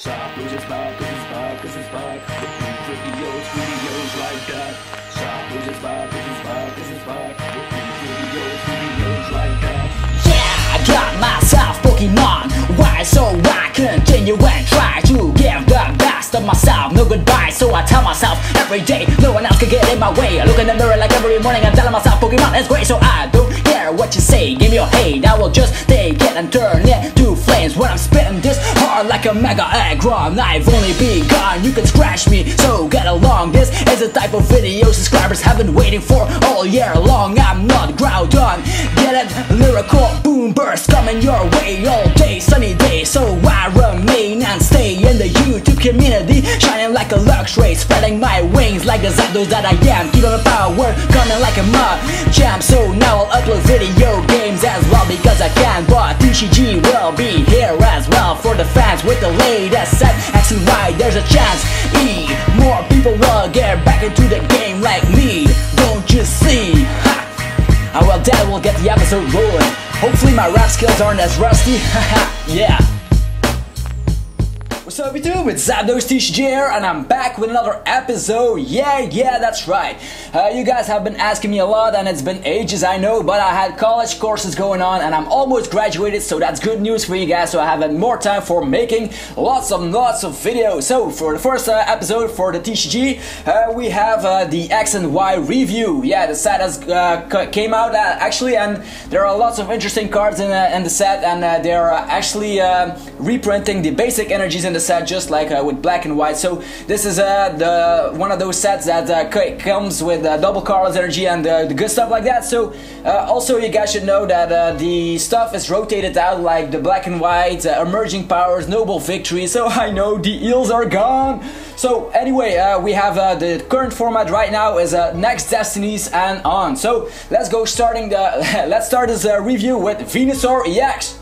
Sup, who's it's back, cause it's back, cause it's back. Videos like that. Sup, who's it's back, cause it's back, cause it's back. Videos like that. Yeah, I got myself Pokemon. Why so I continue and try to give the best of myself. No goodbye, so I tell myself every day no one else can get in my way. I look in the mirror like every morning, I'm telling myself Pokemon is great, so I don't care what you say. Give me your hate, I will just take it and turn it to flames. When I'm spitting this hard like a mega egg run, I've only begun, you can scratch me, so get along. This is the type of video subscribers have been waiting for all year long. I'm not ground on, get it? Lyrical boom burst coming your way all day, sunny day. So I remain and stay in the YouTube community, shining like a lux ray, spreading my wings like the Zapdos that I am. Keep on the power coming like a mud champ. So now I'll upload video games as well because I can, but TCG will be here as well for the fans with the latest set. X and Y, there's a chance more people will get back into the game like me. Don't you see? Ha! Oh, well, that will get the episode rolling. Hopefully my rap skills aren't as rusty. Yeah. What's up YouTube, it's Zapdos TCG here and I'm back with another episode. Yeah, that's right. You guys have been asking me a lot and it's been ages, I know, but I had college courses going on and I'm almost graduated, so that's good news for you guys. So I have had more time for making lots of videos. So for the first episode for the TCG, we have the X and Y review. Yeah, the set has came out actually, and there are lots of interesting cards in the set, and they are actually reprinting the basic energies in the set, just like with black and white. So this is one of those sets that comes with double Kalos energy and the good stuff like that. So also you guys should know that the stuff is rotated out, like the black and white, emerging powers, noble victory. So I know the eels are gone. So anyway, we have the current format right now is next destinies and on. So let's go let's start this review with Venusaur EX.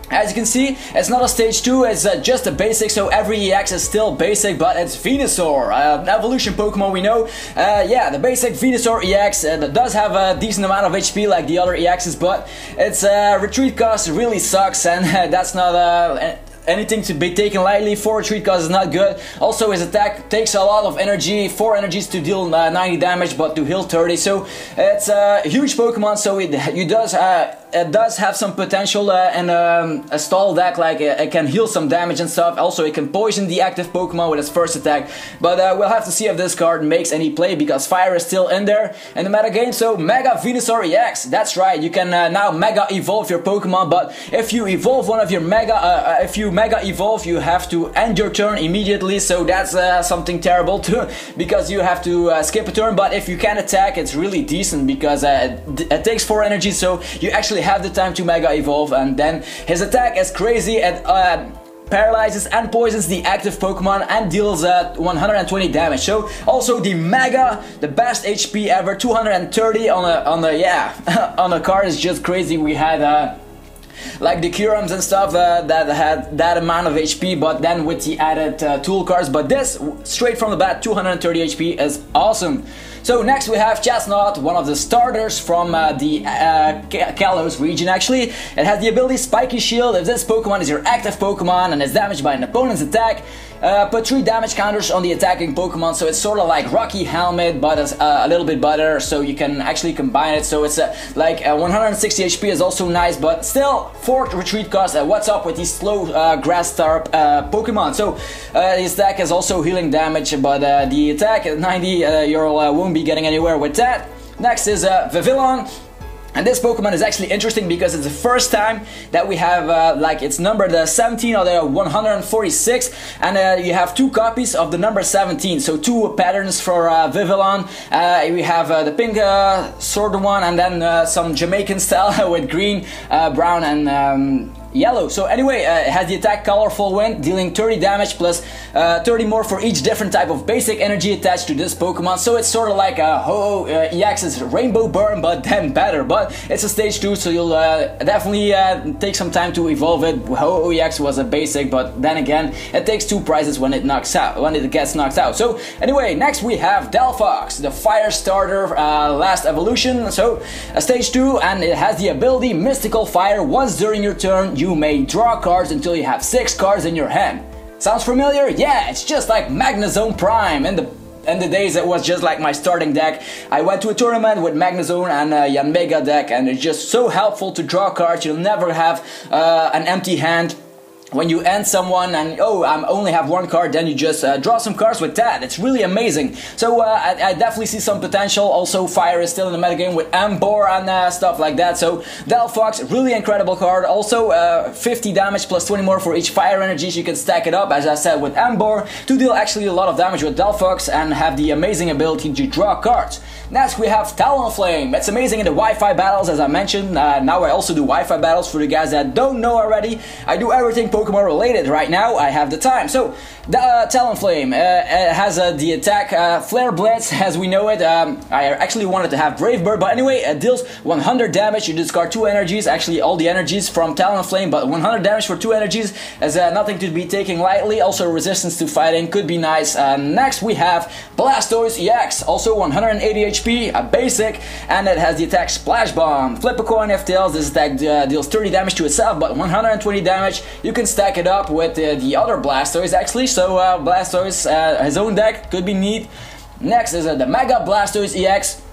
As you can see, it's not a stage 2, it's just a basic, so every EX is still basic, but it's Venusaur, an evolution Pokemon we know. Yeah, the basic Venusaur EX that does have a decent amount of HP like the other EXs, but its retreat cost really sucks, and that's not anything to be taken lightly. 4 retreat cost is not good. Also his attack takes a lot of energy, 4 energies to deal 90 damage but to heal 30, so it's a huge Pokemon, so it does have some potential in a stall deck, like it can heal some damage and stuff. Also it can poison the active Pokemon with its first attack, but we'll have to see if this card makes any play because fire is still in there in the meta game. So Mega Venusaur EX, that's right, you can now Mega Evolve your Pokemon, but if you evolve one of your Mega, Mega Evolve, you have to end your turn immediately, so that's something terrible too, because you have to skip a turn. But if you can attack, it's really decent because it takes 4 energy, so you actually have the time to Mega Evolve, and then his attack is crazy. It paralyzes and poisons the active Pokemon and deals 120 damage. So also the Mega, the best HP ever, 230 on a card is just crazy. We had like the Curums and stuff that had that amount of HP, but then with the added tool cards. But this, straight from the bat, 230 HP is awesome. So next we have Chestnut, one of the starters from the Kalos region actually. It has the ability Spiky Shield. If this Pokemon is your active Pokemon and is damaged by an opponent's attack, put 3 damage counters on the attacking Pokemon. So it's sort of like Rocky Helmet, but it's a little bit better, so you can actually combine it. So it's like 160 HP is also nice, but still 4 retreat cost. What's up with these slow grass type Pokemon? So his attack is also healing damage, but the attack at 90, you won't be getting anywhere with that. Next is Vivillon. And this Pokemon is actually interesting because it's the first time that we have, like, it's numbered 17 out of 146, and you have 2 copies of the number 17, so 2 patterns for Vivillon. We have the pink sword one, and then some Jamaican style with green, brown, and yellow. So anyway, it has the attack Colorful Wind, dealing 30 damage plus 30 more for each different type of basic energy attached to this Pokemon. So it's sort of like a Ho-Oh EX's Rainbow Burn, but then better. But it's a stage 2, so you'll definitely take some time to evolve it. Ho-Oh EX was a basic, but then again, it takes 2 prizes when it gets knocked out. So anyway, next we have Delphox, the fire starter, last evolution. So a stage 2, and it has the ability Mystical Fire. Once during your turn, you may draw cards until you have 6 cards in your hand. Sounds familiar? Yeah, it's just like Magnezone Prime. In the days it was just like my starting deck. I went to a tournament with Magnezone and Yanmega deck, and it's just so helpful to draw cards. You'll never have an empty hand. When you end someone and oh, I only have one card, then you just draw some cards with that. It's really amazing. So I definitely see some potential. Also, Fire is still in the metagame with Ambor and stuff like that. So Delphox, really incredible card. Also 50 damage plus 20 more for each Fire energies. You can stack it up, as I said, with Ambor to deal actually a lot of damage with Delphox and have the amazing ability to draw cards. Next we have Talonflame. It's amazing in the Wi-Fi battles, as I mentioned. Now I also do Wi-Fi battles for the guys that don't know already. I do everything Pokemon related right now. I have the time. So the Talonflame has the attack Flare Blitz as we know it. I actually wanted to have Brave Bird, but anyway, it deals 100 damage. You discard 2 energies, actually all the energies from Talonflame, but 100 damage for 2 energies is nothing to be taken lightly. Also resistance to fighting could be nice. Next we have Blastoise EX, also 180 HP, a basic, and it has the attack Splash Bomb. Flip a coin if tails. This attack deals 30 damage to itself, but 120 damage. You can stack it up with the other Blastoise actually. So Blastoise, his own deck could be neat. Next is the Mega Blastoise EX.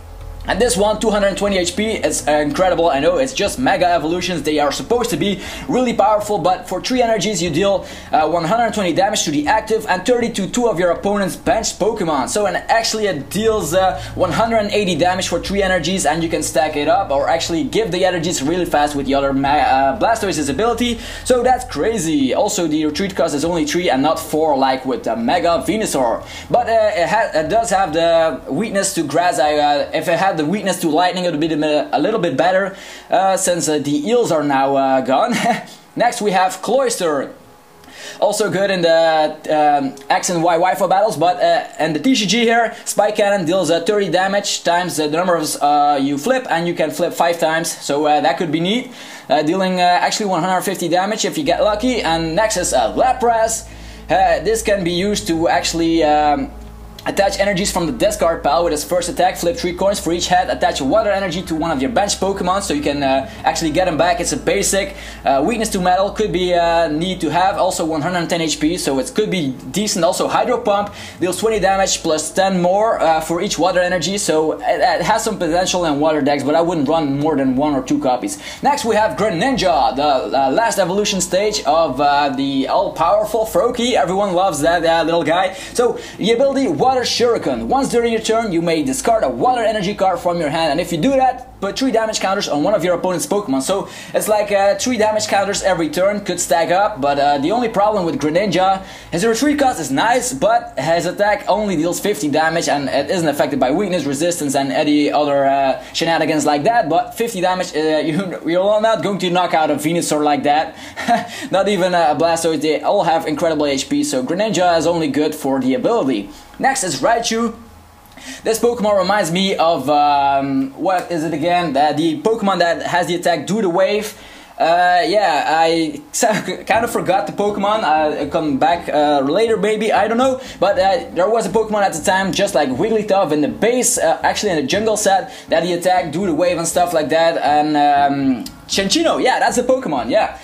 And this one, 220 HP, it's incredible. I know it's just Mega Evolutions, they are supposed to be really powerful, but for 3 energies you deal 120 damage to the active and 30 to 2 of your opponent's benched Pokemon. So and actually it deals 180 damage for 3 energies, and you can stack it up or actually give the energies really fast with the other Blastoise's ability. So that's crazy. Also the retreat cost is only 3 and not 4 like with the Mega Venusaur. But it does have the weakness to grass. If it had the weakness to lightning, it would be a little bit better since the eels are now gone. Next we have Cloyster. Also good in the X and Y Wi-Fi battles, but and the TCG here, Spike Cannon deals 30 damage times the number of you flip, and you can flip 5 times, so that could be neat. Dealing actually 150 damage if you get lucky. And next is Lapras. This can be used to actually attach energies from the discard pile with his first attack. Flip 3 coins for each head. Attach a water energy to one of your bench Pokemon so you can actually get him back. It's a basic. Weakness to metal could be neat to have. Also 110 HP, so it could be decent. Also Hydro Pump deals 20 damage plus 10 more for each water energy. So it has some potential in water decks, but I wouldn't run more than 1 or 2 copies. Next we have Greninja, the last evolution stage of the all-powerful Froakie. Everyone loves that little guy. So the ability Water Shuriken. Once during your turn, you may discard a water energy card from your hand, and if you do that, put 3 damage counters on one of your opponent's Pokemon. So it's like 3 damage counters every turn, could stack up, but the only problem with Greninja, his retreat cost is nice, but his attack only deals 50 damage, and it isn't affected by weakness, resistance, and any other shenanigans like that. But 50 damage, you're not going to knock out a Venusaur like that. Not even a Blastoise. They all have incredible HP, so Greninja is only good for the ability. Next is Raichu. This Pokemon reminds me of, what is it again? The Pokemon that has the attack Do the Wave. Yeah, I kind of forgot the Pokemon. I'll come back later maybe, I don't know. But there was a Pokemon at the time, just like Wigglytuff in the base, actually in the jungle set, that the attack Do the Wave and stuff like that. And Cinccino, yeah, that's the Pokemon, yeah.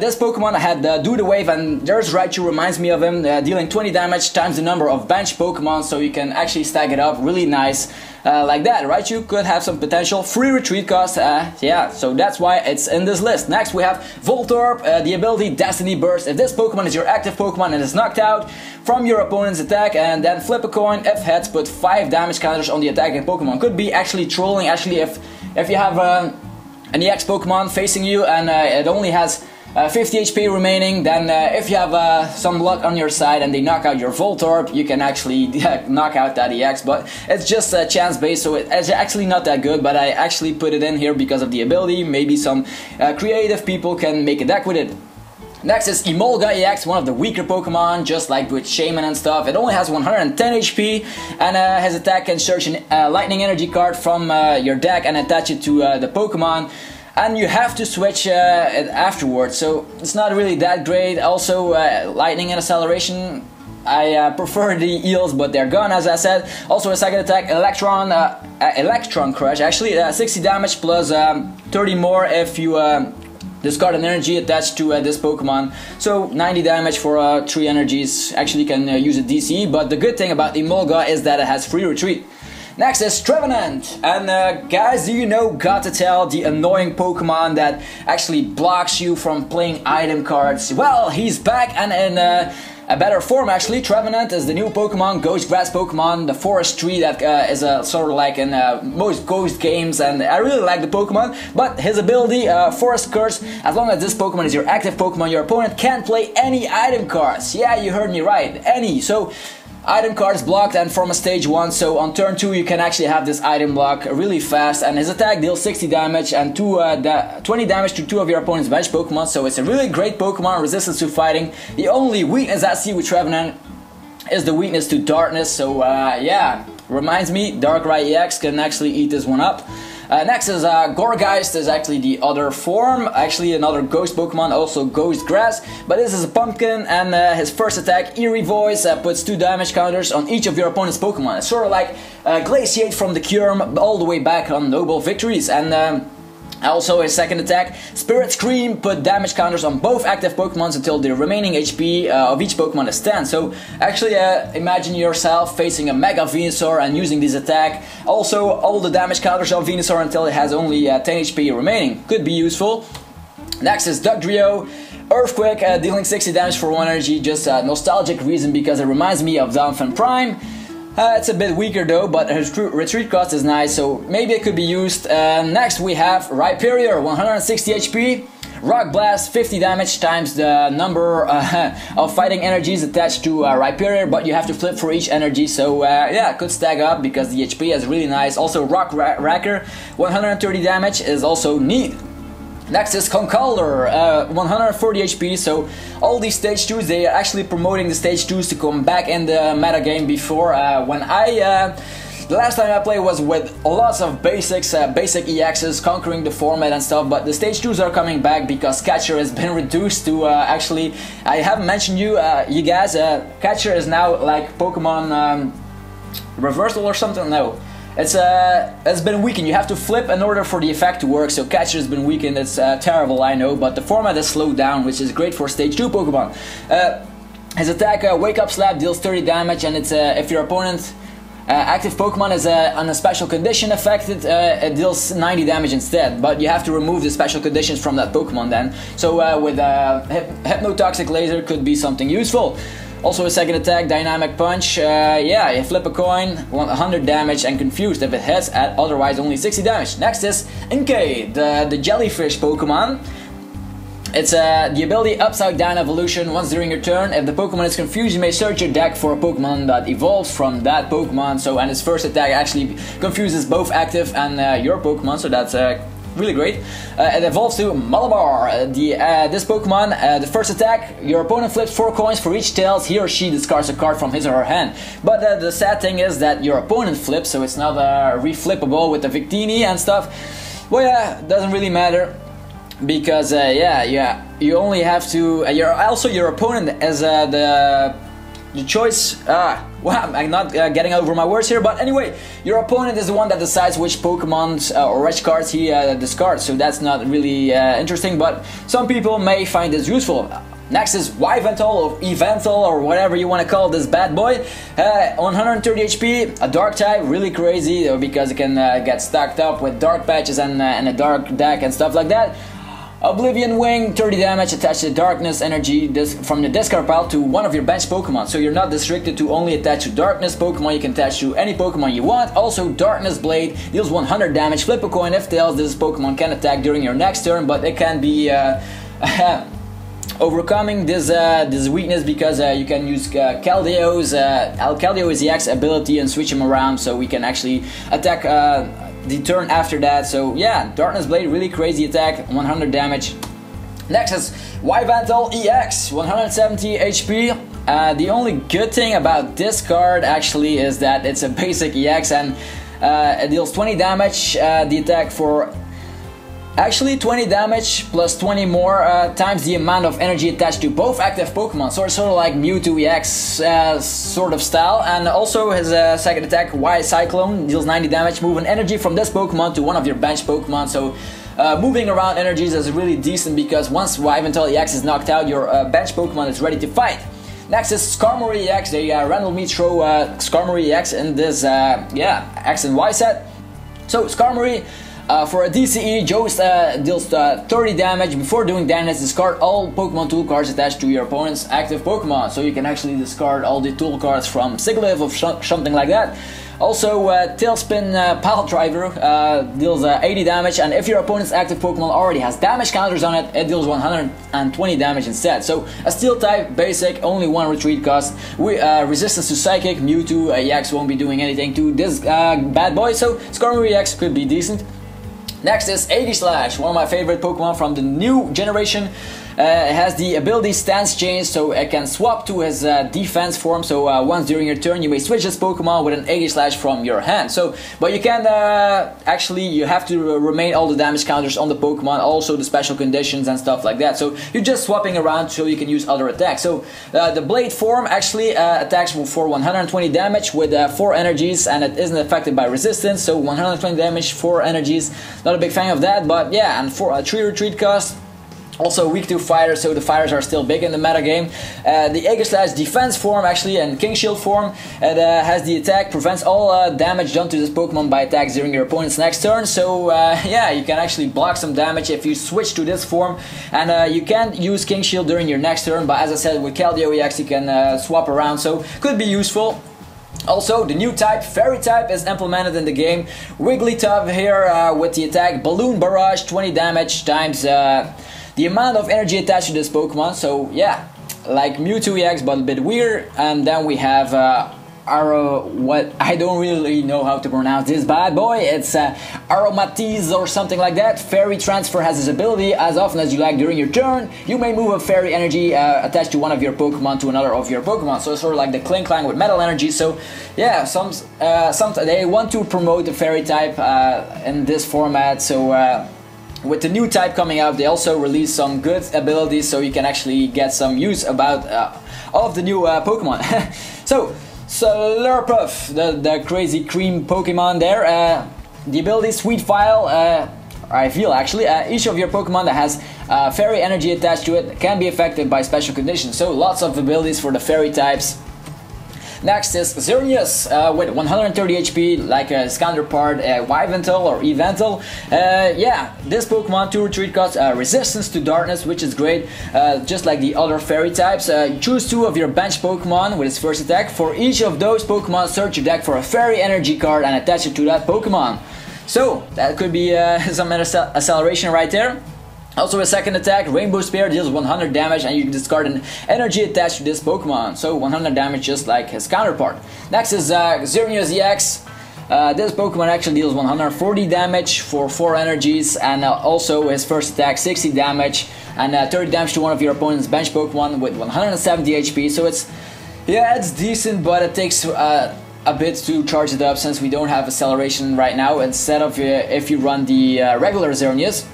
This Pokemon had Do the Wave, and there's Raichu, reminds me of him, dealing 20 damage times the number of bench Pokemon, so you can actually stack it up really nice like that. Raichu could have some potential. Free retreat cost, yeah, so that's why it's in this list. Next we have Voltorb, the ability Destiny Burst. If this Pokemon is your active Pokemon and is knocked out from your opponent's attack, and then flip a coin, if heads, put 5 damage counters on the attacking Pokemon. Could be actually trolling, actually, if you have an EX Pokemon facing you and it only has 50 HP remaining, then if you have some luck on your side and they knock out your Voltorb, you can actually knock out that EX, but it's just chance based, so it's actually not that good, but I actually put it in here because of the ability. Maybe some creative people can make a deck with it. Next is Emolga EX, one of the weaker Pokemon, just like with Shaman and stuff. It only has 110 HP, and his attack can search a Lightning Energy card from your deck and attach it to the Pokemon. And you have to switch it afterwards, so it's not really that great. Also, Lightning and Acceleration, I prefer the Eels, but they're gone, as I said. Also, a second attack, Electron Crush, actually 60 damage plus 30 more if you discard an energy attached to this Pokemon, so 90 damage for 3 energies. Actually can use a DC, but the good thing about Emolga is that it has free retreat. Next is Trevenant, and guys, do you know Gothitelle, the annoying Pokemon that actually blocks you from playing item cards? Well, he's back and in a better form actually. Trevenant is the new Pokemon, Ghost Grass Pokemon, the forest tree that is sort of like in most Ghost games, and I really like the Pokemon, but his ability, Forest Curse, as long as this Pokemon is your active Pokemon, your opponent can't play any item cards. Yeah, you heard me right, any. So item cards blocked and from a stage 1, so on turn 2 you can actually have this item block really fast, and his attack deals 60 damage and 20 damage to 2 of your opponent's bench Pokemon, so it's a really great Pokemon, resistance to fighting. The only weakness I see with Trevenant is the weakness to darkness, so yeah, reminds me, Darkrai EX can actually eat this one up. Next is Gourgeist, is actually the other form, actually another ghost Pokemon, also Ghost Grass, but this is a pumpkin, and his first attack, Eerie Voice, puts 2 damage counters on each of your opponent's Pokemon. It's sort of like Glaciate from the Kyurem all the way back on Noble Victories, and also his second attack, Spirit Scream, put damage counters on both active Pokemons until the remaining HP of each Pokemon is 10. So actually imagine yourself facing a Mega Venusaur and using this attack. Also all the damage counters on Venusaur until it has only 10 HP remaining. Could be useful. Next is Dugtrio. Earthquake, dealing 60 damage for 1 energy, just a nostalgic reason because it reminds me of Donphan Prime. It's a bit weaker though, but his retreat cost is nice, so maybe it could be used. Next we have Rhyperior, 160 HP, Rock Blast, 50 damage times the number of fighting energies attached to Rhyperior, but you have to flip for each energy, so yeah, could stack up because the HP is really nice. Also Rock Racker, 130 damage is also neat. Next is Conkeldurr, 140 HP, so all these stage 2s, they are actually promoting the stage 2s to come back in the meta game before. The last time I played was with lots of basic EXs, conquering the format and stuff, but the stage 2s are coming back because Catcher has been reduced to, actually, I haven't mentioned you guys, Catcher is now like Pokemon Reversal or something, no. It's been weakened. You have to flip in order for the effect to work, so Catcher has been weakened. It's terrible, I know, but the format is slowed down, which is great for stage 2 Pokemon. His attack, Wake Up Slap, deals 30 damage, and it's if your opponent active Pokemon is on a special condition affected, it deals 90 damage instead, but you have to remove the special conditions from that Pokemon then. So with Hypnotoxic Laser could be something useful. Also a second attack, Dynamic Punch, yeah, you flip a coin, 100 damage and confused if it hits, at otherwise only 60 damage. Next is Inkay, the jellyfish Pokemon. It's the ability Upside Down Evolution. Once during your turn, if the Pokemon is confused, you may search your deck for a Pokemon that evolves from that Pokemon. So, and its first attack actually confuses both active and your Pokemon, so that's really great. It evolves to Malabar. This Pokemon, the first attack, your opponent flips 4 coins for each tails. He or she discards a card from his or her hand. But the sad thing is that your opponent flips, so it's not reflippable with the Victini and stuff. Well, yeah, doesn't really matter. Because yeah, you only have to. Your opponent as the choice. Wow, I'm not getting over my words here. But anyway, your opponent is the one that decides which Pokemon or which cards he discards. So that's not really interesting. But some people may find this useful. Next is Yveltal or Evental or whatever you want to call this bad boy. 130 HP, a dark type, really crazy because it can get stacked up with dark patches and a dark deck and stuff like that. Oblivion Wing, 30 damage attached to darkness energy from the discard pile to one of your bench Pokemon. So you're not restricted to only attach to darkness Pokemon, you can attach to any Pokemon you want. Also, Darkness Blade deals 100 damage. Flip a coin if tails. This Pokemon can attack during your next turn, but it can be overcoming this weakness because you can use Keldeo is the X ability and switch him around, so we can actually attack the turn after that. So yeah, Darkness Blade, really crazy attack, 100 damage. Next is Yveltal EX, 170 HP. The only good thing about this card actually is that it's a basic EX and it deals 20 damage. The attack for actually 20 damage plus 20 more times the amount of energy attached to both active Pokemon. So it's sort of like Mewtwo EX sort of style. And also his second attack, Y Cyclone, deals 90 damage. Move an energy from this Pokemon to one of your bench Pokemon. So moving around energies is really decent because once Yveltal EX is knocked out, your bench Pokemon is ready to fight. Next is Skarmory EX. They randomly throw Skarmory EX in this X and Y set. So Skarmory, for a DCE, deals 30 damage. Before doing damage, discard all Pokemon tool cards attached to your opponent's active Pokemon. So you can actually discard all the tool cards from Sigilyph or something like that. Also, Tailspin Pile Driver deals 80 damage, and if your opponent's active Pokemon already has damage counters on it, it deals 120 damage instead. So a Steel type, basic, only 1 retreat cost. Resistance to Psychic, Mewtwo EX won't be doing anything to this bad boy, so Skarmory EX could be decent. Next is Aegislash, one of my favorite Pokemon from the new generation. It has the ability Stance Change, so it can swap to his defense form. So once during your turn, you may switch this Pokemon with an Aegislash from your hand. So, but you can actually, you have to remain all the damage counters on the Pokemon, also the special conditions and stuff like that. So you're just swapping around so you can use other attacks. So the Blade form actually attacks for 120 damage with 4 energies, and it isn't affected by resistance. So 120 damage, 4 energies. Not a big fan of that, but yeah, and for a 3 retreat cost. Also weak to fighters, so the fighters are still big in the meta game. The Aegislash defense form, actually, and King Shield form, it has the attack, prevents all damage done to this Pokemon by attacks during your opponent's next turn. So yeah, you can actually block some damage if you switch to this form. And you can't use King Shield during your next turn, but as I said, with Keldeo EX you can swap around, so could be useful. Also, the new type, Fairy type, is implemented in the game. Wigglytuff here with the attack Balloon Barrage, 20 damage times the amount of energy attached to this Pokemon. So yeah, like Mewtwo EX, but a bit weird. And then we have what I don't really know how to pronounce this bad boy. It's Aromatiz or something like that. Fairy Transfer has this ability. As often as you like during your turn, you may move a fairy energy attached to one of your Pokemon to another of your Pokemon. So it's sort of like the Kling Klang with metal energy. So yeah, some they want to promote the fairy type in this format. So with the new type coming out, they also release some good abilities, so you can actually get some use about of the new Pokemon. So Slurpuff, the crazy cream Pokemon there. The ability Sweet File, I feel actually, each of your Pokemon that has fairy energy attached to it can be affected by special conditions. So lots of abilities for the fairy types. Next is Xerneas with 130 HP, like his counterpart Yveltal or Evental. Yeah, this Pokemon 2 retreat costs resistance to darkness, which is great, just like the other fairy types. Choose 2 of your bench Pokemon with its first attack. For each of those Pokemon, search your deck for a fairy energy card and attach it to that Pokemon. So that could be some acceleration right there. Also a second attack, Rainbow Spear, deals 100 damage and you can discard an energy attached to this Pokemon. So 100 damage just like his counterpart. Next is Xerneas EX. This Pokemon actually deals 140 damage for 4 energies, and also his first attack 60 damage and 30 damage to one of your opponent's bench Pokemon with 170 HP. So it's decent, but it takes a bit to charge it up since we don't have acceleration right now instead of if you run the regular Xerneas.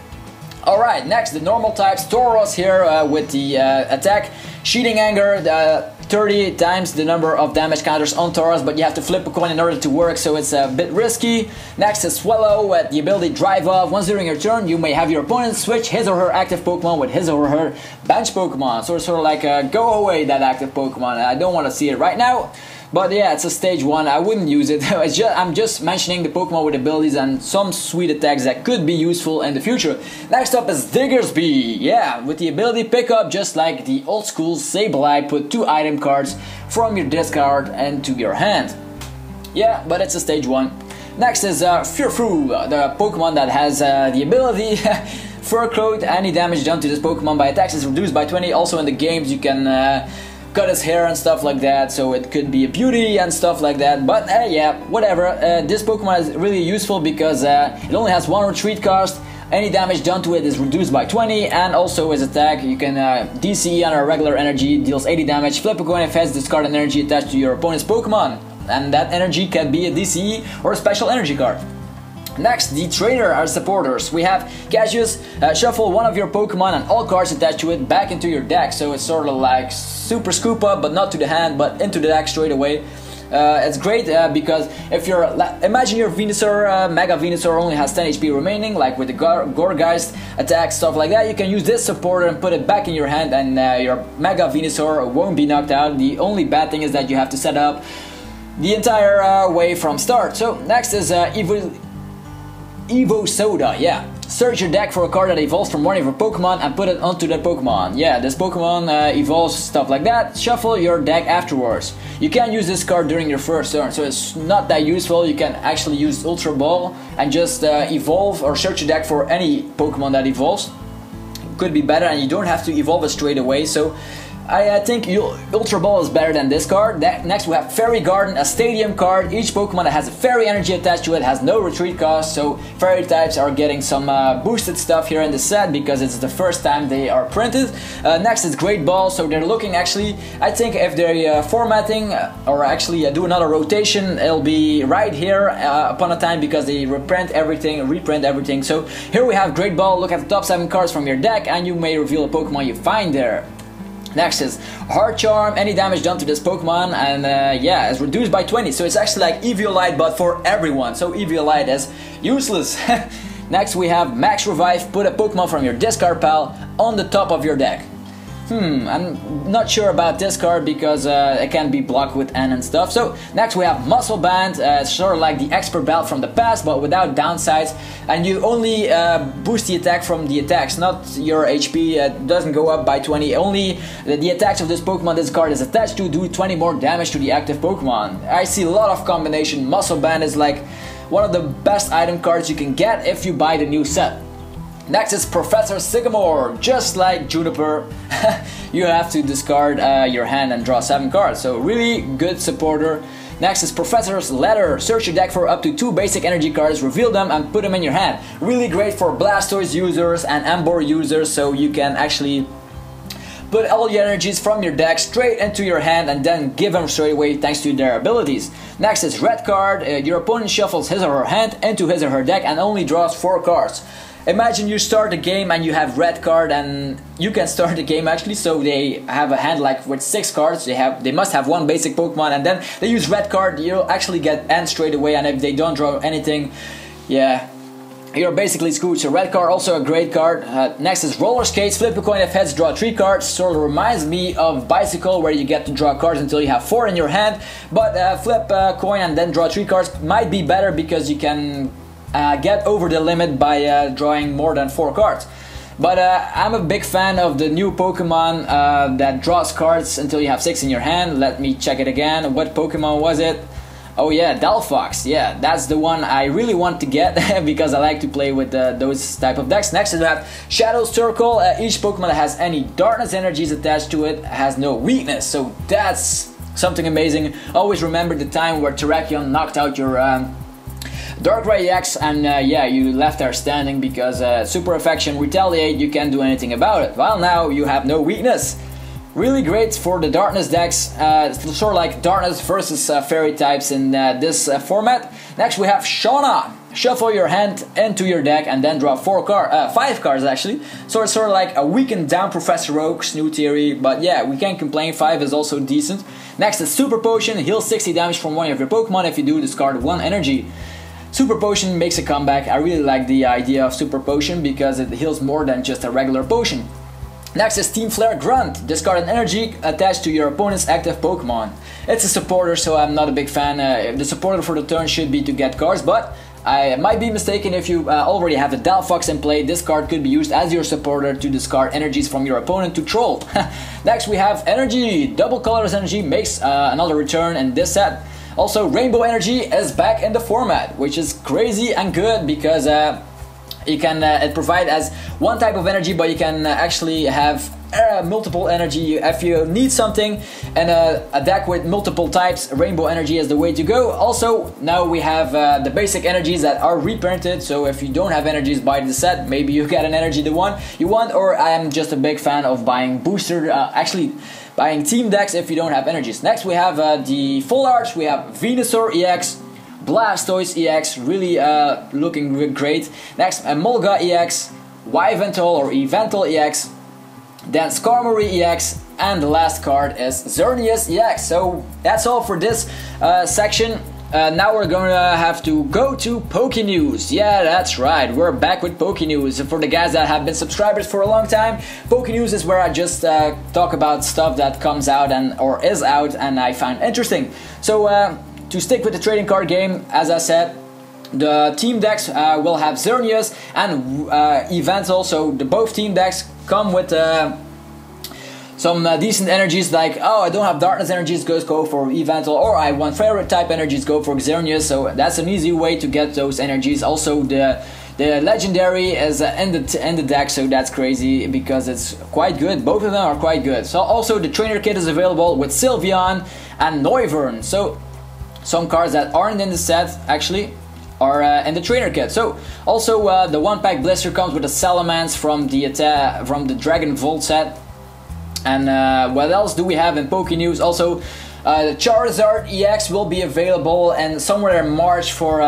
Alright, next, the normal types, Tauros here with the attack, Sheeting Anger, 30 times the number of damage counters on Tauros, but you have to flip a coin in order to work, so it's a bit risky. Next is Swallow with the ability Drive Off. Once during your turn, you may have your opponent switch his or her active Pokemon with his or her bench Pokemon. So it's sort of like go away that active Pokemon. I don't want to see it right now. But yeah, it's a stage 1, I wouldn't use it. I'm just mentioning the Pokemon with abilities and some sweet attacks that could be useful in the future. Next up is Diggersby. Yeah, with the ability Pickup, just like the old school Sableye, put 2 item cards from your discard into your hand. Yeah, but it's a stage 1. Next is Furfrou, the Pokemon that has the ability Fur Coat. Any damage done to this Pokemon by attacks is reduced by 20. Also in the games you can cut his hair and stuff like that, so it could be a beauty and stuff like that, but yeah, whatever. This Pokemon is really useful because it only has 1 retreat cost, any damage done to it is reduced by 20, and also his attack, you can DCE on a regular energy, deals 80 damage, flip a coin if it has discard an energy attached to your opponent's Pokemon, and that energy can be a DCE or a special energy card. Next, the trainer are supporters. We have Cassius, shuffle one of your Pokemon and all cards attached to it back into your deck. So it's sort of like Super Scoop Up, but not to the hand, but into the deck straight away. It's great because if you're, imagine your Venusaur, Mega Venusaur only has 10 HP remaining, like with the Gorgeist attack, stuff like that. You can use this supporter and put it back in your hand, and your Mega Venusaur won't be knocked out. The only bad thing is that you have to set up the entire way from start. So next is Evo Soda, yeah. Search your deck for a card that evolves from one of your Pokemon and put it onto that Pokemon. Yeah, this Pokemon evolves, stuff like that. Shuffle your deck afterwards. You can't use this card during your first turn, so it's not that useful. You can actually use Ultra Ball and just evolve or search your deck for any Pokemon that evolves. Could be better, and you don't have to evolve it straight away, so I think Ultra Ball is better than this card. Next we have Fairy Garden, a stadium card. Each Pokemon that has a fairy energy attached to it has no retreat cost, so fairy types are getting some boosted stuff here in the set because it's the first time they are printed. Next is Great Ball, so they're looking actually, I think if they're formatting or actually do another rotation, it'll be right here upon a time because they reprint everything. So here we have Great Ball. Look at the top 7 cards from your deck and you may reveal a Pokemon you find there. Next is Heart Charm. Any damage done to this Pokemon, and yeah, it's reduced by 20. So it's actually like Eviolite, but for everyone. So Eviolite is useless. Next we have Max Revive. Put a Pokemon from your discard pile on the top of your deck. I'm not sure about this card because it can be blocked with N and stuff. So next we have Muscle Band, sort of like the Expert Belt from the past but without downsides, and you only boost the attack from the attacks, not your HP. Doesn't go up by 20, only the attacks of this Pokemon this card is attached to do 20 more damage to the active Pokemon. I see a lot of combination. Muscle Band is like one of the best item cards you can get if you buy the new set. Next is Professor Sycamore. Just like Juniper, you have to discard your hand and draw 7 cards, so really good supporter. Next is Professor's Letter. Search your deck for up to 2 basic energy cards, reveal them and put them in your hand. Really great for Blastoise users and Emboar users, so you can actually put all your energies from your deck straight into your hand and then give them straight away thanks to their abilities. Next is Red Card. Your opponent shuffles his or her hand into his or her deck and only draws 4 cards. Imagine you start a game and you have Red Card, and you can start the game actually, so they have a hand like with 6 cards, they must have 1 basic Pokemon, and then they use Red Card, you'll actually get N straight away, and if they don't draw anything, yeah, you're basically screwed. So Red Card, also a great card. Next is Roller Skates. Flip a coin, if heads, draw 3 cards. Sort of reminds me of Bicycle, where you get to draw cards until you have 4 in your hand, but flip a coin and then draw 3 cards might be better because you can get over the limit by drawing more than 4 cards. But I'm a big fan of the new Pokemon that draws cards until you have 6 in your hand. Let me check it again. What Pokemon was it? Oh yeah, Delphox. Yeah, that's the one I really want to get because I like to play with those type of decks. Next we have Shadow Circle. Each Pokemon that has any darkness energies attached to it has no weakness. So that's something amazing. Always remember the time where Terrakion knocked out your Darkrai EX, and yeah, you left there standing because Super Affection, Retaliate, you can't do anything about it. Well, now you have no weakness. Really great for the Darkness decks, sort of like Darkness versus Fairy types in this format. Next we have Shauna. Shuffle your hand into your deck and then draw 5 cards actually. So it's sort of like a weakened down Professor Oak's new theory, but yeah, we can't complain, 5 is also decent. Next is Super Potion. Heal 60 damage from one of your Pokemon. If you do, discard 1 energy. Super Potion makes a comeback. I really like the idea of Super Potion because it heals more than just a regular potion. Next is Team Flare Grunt. Discard an energy attached to your opponent's active Pokemon. It's a supporter, so I'm not a big fan. The supporter for the turn should be to get cards, but I might be mistaken if you already have the Delphox in play. This card could be used as your supporter to discard energies from your opponent to troll. Next we have Energy. Double Colorless Energy makes another return in this set. Also, Rainbow Energy is back in the format, which is crazy and good because you can it provide as 1 type of energy, but you can actually have multiple energy. If you need something and a deck with multiple types, Rainbow Energy is the way to go. Also, now we have the basic energies that are reprinted, so if you don't have energies, buy the set. Maybe you get an energy the one you want, or I am just a big fan of buying booster, actually buying team decks if you don't have energies. Next we have the full arts. We have Venusaur EX, Blastoise EX, really looking great. Next, Mulga EX, Yvental or Evental EX, then Skarmory EX, and the last card is Xerneas EX. So that's all for this section. Now we're gonna have to go to Poké-News. Yeah, that's right, we're back with Poké-News. For the guys that have been subscribers for a long time, Poké-News is where I just talk about stuff that comes out or is out and I find interesting. So to stick with the trading card game, as I said, the team decks will have Xerneas and Yveltal. So both team decks come with some decent energies, like, oh, I don't have darkness energies, go for Yveltal, or I want fairy type energies, go for Xerneas. So that's an easy way to get those energies. Also the legendary is in the deck, so that's crazy because it's quite good. Both of them are quite good. So also the trainer kit is available with Sylveon and Noivern. So some cards that aren't in the set actually are in the trainer kit. So also the 1-pack blister comes with a Salamence from the Dragon Volt set. And what else do we have in Poké-News? Also, the Charizard EX will be available and somewhere in March for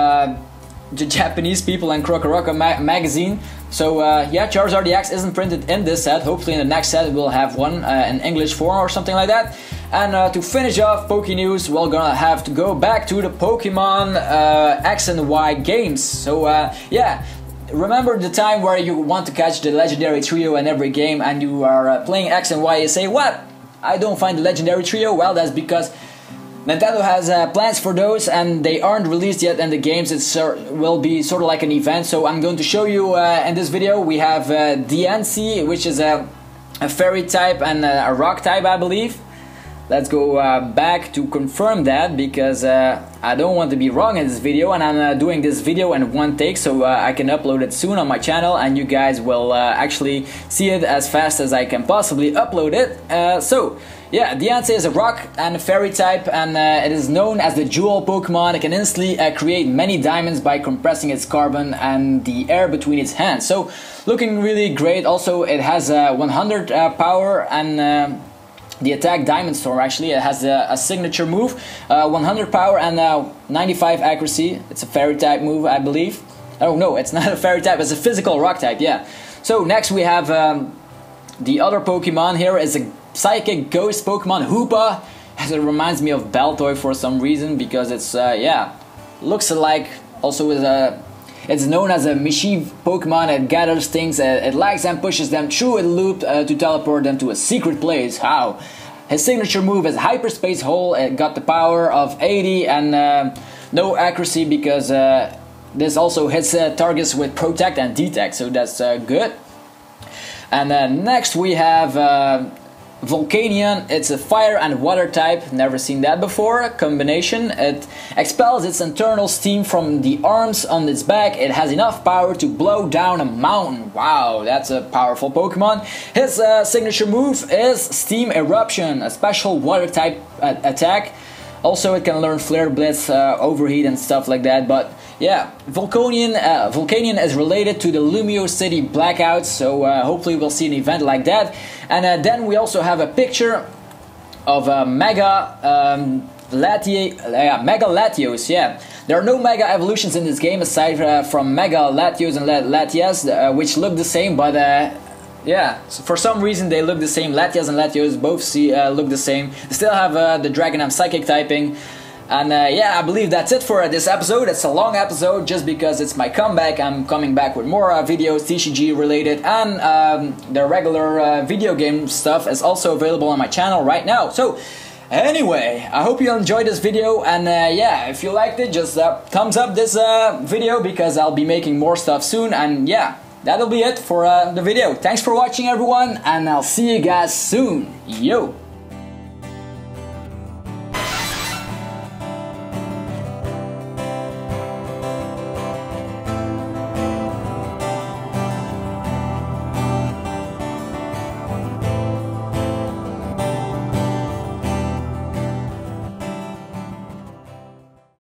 the Japanese people and Crocoroca magazine. So yeah, Charizard EX isn't printed in this set. Hopefully in the next set we'll have one in English form or something like that. And to finish off Poké-News, we're gonna have to go back to the Pokemon X and Y games. So yeah. Remember the time where you want to catch the legendary trio in every game and you are playing X and Y, you say, what? I don't find the legendary trio? Well, that's because Nintendo has plans for those and they aren't released yet in the games. It will be sort of like an event. So I'm going to show you in this video. We have Diancie, which is a fairy type and a rock type, I believe. Let's go back to confirm that because I don't want to be wrong in this video, and I'm doing this video in one take so I can upload it soon on my channel and you guys will actually see it as fast as I can possibly upload it. So yeah, Diancie is a rock and a fairy type, and it is known as the jewel Pokemon. It can instantly create many diamonds by compressing its carbon and the air between its hands. So looking really great. Also it has 100 power and the attack Diamond Storm. Actually it has a signature move, 100 power and 95 accuracy. It's a fairy type move, I believe. Oh no, it's not a fairy type, it's a physical rock type, yeah. So next we have the other Pokemon. Here is a psychic ghost Pokemon, Hoopa. It reminds me of Baltoy for some reason because it's yeah, looks like, also is a, it's known as a mischief Pokemon. It gathers things, it likes and pushes them through a loop to teleport them to a secret place. How? His signature move is Hyperspace Hole. It got the power of 80 and no accuracy because this also hits targets with Protect and Detect, so that's good. And next we have Volcanion. It's a fire and water type, never seen that before, combination. It expels its internal steam from the arms on its back. It has enough power to blow down a mountain. Wow, that's a powerful Pokemon. His signature move is Steam Eruption, a special water type attack. Also it can learn Flare Blitz, Overheat and stuff like that, but yeah, Volcanion is related to the Lumio City blackouts, so hopefully we'll see an event like that. And then we also have a picture of Mega Latios, yeah. There are no Mega evolutions in this game aside from Mega Latios and Latias, which look the same, but yeah, so for some reason they look the same. Latias and Latios both look the same. They still have the Dragon and Psychic typing. And yeah, I believe that's it for this episode. It's a long episode just because it's my comeback. I'm coming back with more videos, TCG related, and the regular video game stuff is also available on my channel right now. So anyway, I hope you enjoyed this video, and yeah, if you liked it, just thumbs up this video because I'll be making more stuff soon. And yeah, that'll be it for the video. Thanks for watching everyone, and I'll see you guys soon. Yo!